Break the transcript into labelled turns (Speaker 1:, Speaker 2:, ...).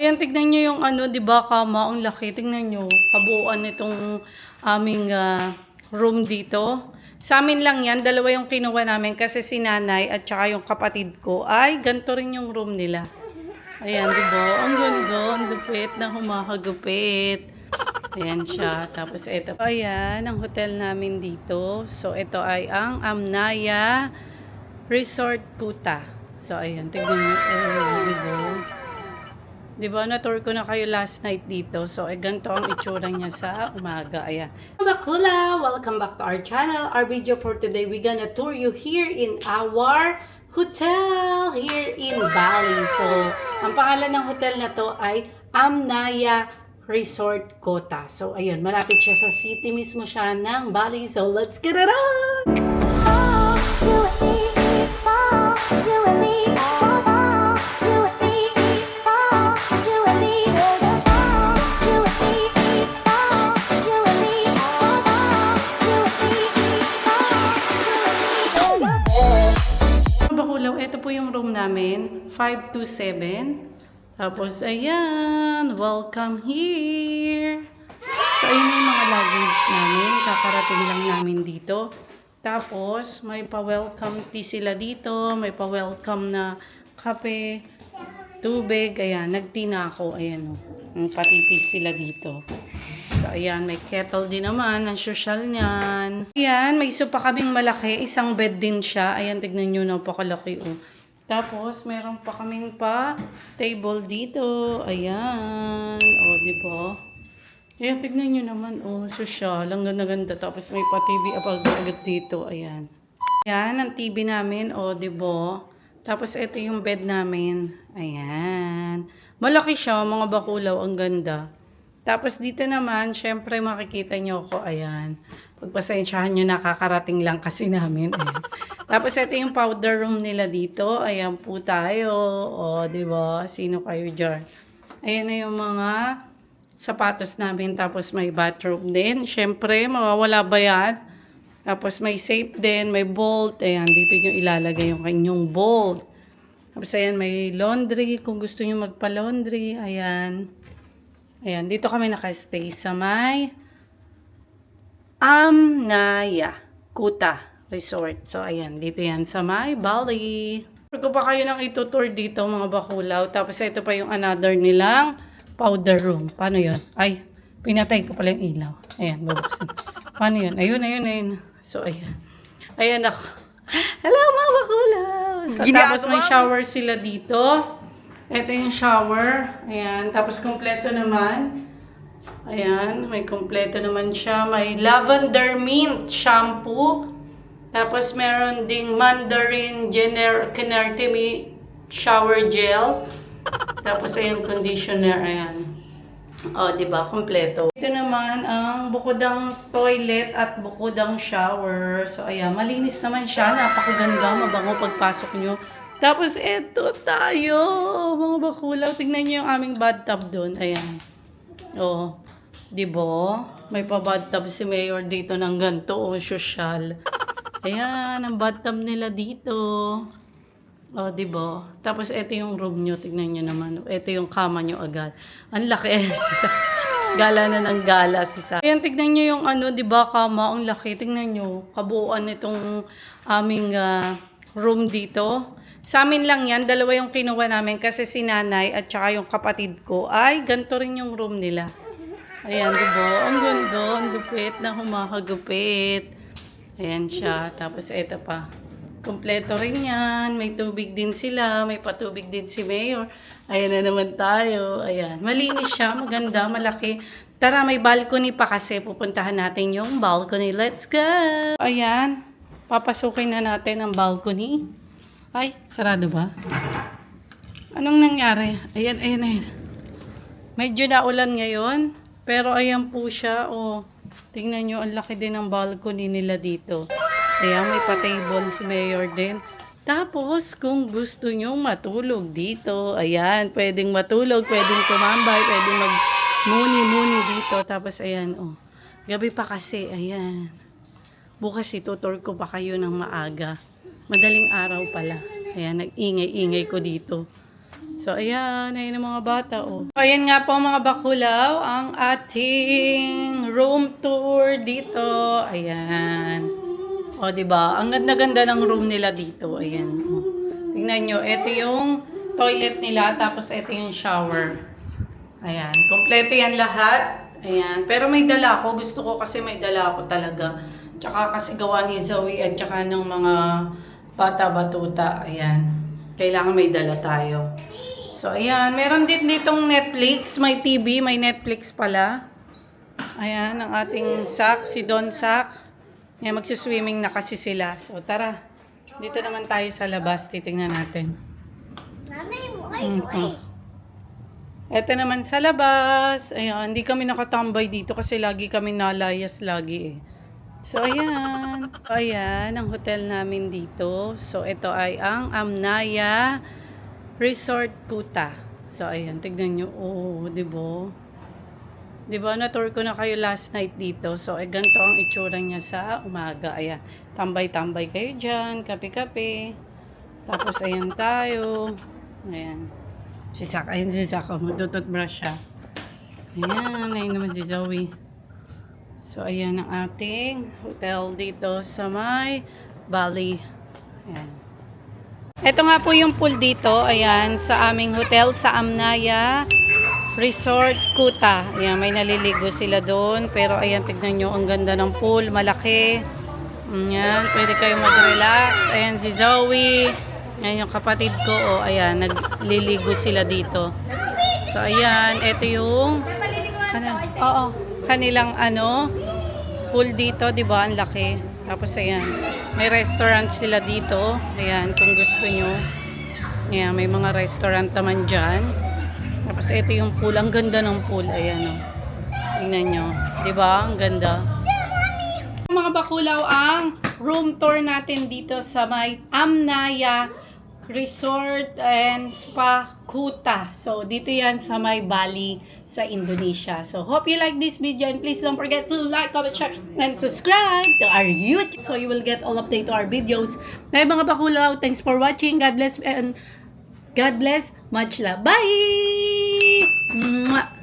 Speaker 1: Ayan, tignan nyo yung ano, di ba, kama, ang laki. Tignan nyo, kabuuan nitong aming room dito. Sa amin lang yan, dalawa yung kinuha namin kasi si nanay at saka yung kapatid ko ay ganito rin yung room nila. Ayan, di ba? Ang ganda, ang lupit na humakagupit. Ayan siya. Tapos ito. Ayan, ang hotel namin dito. So, ito ay ang Amnaya Resort Kuta. So, ayan, tignan nyo. Di ba? Diba, na-tour ko na kayo last night dito. So, ganito ang itsura niya sa umaga. Ayan. Bakula! Welcome back to our channel. Our video for today, we're gonna tour you here in our hotel here in Bali. So, ang pangalan ng hotel na to ay Amnaya Resort Kota. So, ayun, malapit siya sa city mismo siya ng Bali. So, let's get it on! Bakulaw, ito po yung room namin, 527. Tapos, ayan, welcome here. So, ayun yung mga luggage namin, kakarating lang namin dito. Tapos, may pa-welcome tea sila dito, may pa-welcome na kape, tubig, ayan, nag-tea na ako, ayan, patitis sila dito. So, ayan, may kettle din naman, ang social niyan. Ayan, may sopa kaming malaki, isang bed din siya. Ayan, tignan nyo, napakalaki, oh. Tapos, meron pa kaming table dito. Ayan, oh, diba? Ayan, tignan nyo naman, oh, social, ang ganda-ganda. Tapos, may pa-TV agad dito, ayan. Ayan, ang TV namin, oh, diba? Tapos, ito yung bed namin. Ayan. Malaki siya, mga bakulaw, ang ganda. Tapos dito naman, syempre makikita nyo ako, ayan. Pagpasensyahan nyo, nakakarating lang kasi namin. Ayan. Tapos ito yung powder room nila dito. Ayan po tayo. O, diba? Sino kayo dyan? Ayan na yung mga sapatos namin. Tapos may bathroom din. Syempre, mawawala ba yan? Tapos may safe din, may bolt. Ayan, dito nyo ilalagay yung kanyang bolt. Tapos ayan, may laundry. Kung gusto nyo magpa-laundry, ayan. Ayan, dito kami nakastay sa may Amnaya Kuta Resort. So, ayan, dito yan sa may Bali. Pag pa kayo nang itutour dito, mga bakulaw. Tapos, ito pa yung another nilang powder room. Paano yun? Ay, pinatay ko pala yung ilaw. Ayan, bubuksan. Paano yun? Ayun. So, ayan. Ayan ako. Hello, mga bakulaw! So, tapos may shower sila dito. Ito yung shower. Ayan. Tapos, kompleto naman. Ayan. May kompleto naman siya. May lavender mint shampoo. Tapos, meron ding mandarin Kinertimi shower gel. Tapos, ayan, conditioner. Ayan. O, diba? Kompleto. Ito naman ang bukodang toilet at bukodang shower. So, ayan. Malinis naman siya. Napakaganda. Mabango pagpasok nyo. Tapos, eto tayo, mga bakulaw. Tignan nyo yung aming bathtub doon. Ayan. O, diba? May pa-bathtub si Mayor dito ng ganito. O, social. Ayan, ang bathtub nila dito. O, diba? Tapos, eto yung room nyo. Tignan nyo naman. Eto yung kama nyo agad. Ang laki. Gala na ng gala si Sa. Ayan, tignan nyo yung ano, diba, kama. Ang laki. Tignan nyo. Kabuuan nitong aming room dito. Sa amin lang yan, dalawa yung kinuha namin kasi si nanay at saka yung kapatid ko ay ganito rin yung room nila. Ayan, diba? Ang ganda, ang lupit na humakagupit. Ayan siya. Tapos ito pa. Kompleto rin yan. May tubig din sila. May patubig din si Mayor. Ayan na naman tayo. Ayan. Malinis siya. Maganda. Malaki. Tara, may balcony pa kasi. Pupuntahan natin yung balcony. Let's go! Ayan. Papasukin na natin ang balcony. Ay, sarado ba? Anong nangyari? Ayan. Medyo naulan ngayon. Pero ayan po siya. O, tingnan nyo, ang laki din ng balcony nila dito. Ayan, may pa-table si Mayor din. Tapos, kung gusto nyo matulog dito, ayan, pwedeng matulog, pwedeng tumambay, pwedeng mag-muni-muni dito. Tapos, ayan, oh. Gabi pa kasi, ayan. Bukas itutour ko pa kayo ng maaga. Madaling araw pala. Ayan, nag-ingay-ingay ko dito. So, ayan. Ayan ang mga bata, oh. Ayan nga po mga bakulaw, ang ating room tour dito. Ayan. O, diba? Ang ganda-ganda ng room nila dito. Ayan. O. Tingnan nyo. Ito yung toilet nila, tapos ito yung shower. Ayan. Kompleto yan lahat. Ayan. Pero may dala ako. Gusto ko kasi may dala ako talaga. Tsaka kasi gawa ni Zoe at tsaka ng mga bata-batuta. Ayan. Kailangan may dala tayo. So, ayan. Meron din ditong Netflix. May TV. May Netflix pala. Ayan. Ang ating Sak. Si Don Sak. Ayan. Magsiswimming na kasi sila. So, tara. Dito naman tayo sa labas. Titingnan natin. Ito naman sa labas. Ayan. Hindi kami nakatambay dito kasi lagi kami nalayas lagi eh. So, ayan. Ayan. Ang hotel namin dito. So, ito ay ang Amnaya Resort Kuta. So, ayan. Tignan nyo. Oh, diba? Diba? Na-tour ko na kayo last night dito. So, ganito ang itsura niya sa umaga. Ayan. Tambay-tambay kayo dyan. Kape-kape. Tapos, ayan tayo. Ayan. Si Sak. Ayan si Sak. Magtututbrush siya. Ayan. Ayan naman si Zoe. So, ayan ang ating hotel dito sa may Bali. Ayan. Ito nga po yung pool dito, ayan, sa aming hotel sa Amnaya Resort Kuta. Ayan, may naliligo sila doon. Pero ayan, tignan nyo, ang ganda ng pool, malaki. Ayan, pwede kayong mag-relax. Ayan si Zoe. Ayan yung kapatid ko, oh, ayan, nagliligo sila dito. So, ayan, ito yung kanilang pool dito, di ba? Ang laki. Tapos, ayan, may restaurant sila dito. Ayan, kung gusto nyo. Ayan, may mga restaurant naman dyan. Tapos, ito yung pool. Ang ganda ng pool. Ayan, oh. Tingnan nyo. Diba? Ang ganda. Mga bakulaw, ang room tour natin dito sa may Amnaya Resort and Spa Kuta. So, dito yan sa may Bali sa Indonesia. So, hope you like this video and please don't forget to like, comment, share, and subscribe to our YouTube so you will get all update to our videos. May mga bakulaw, thanks for watching. God bless and God bless. Much love. Bye! Mwah!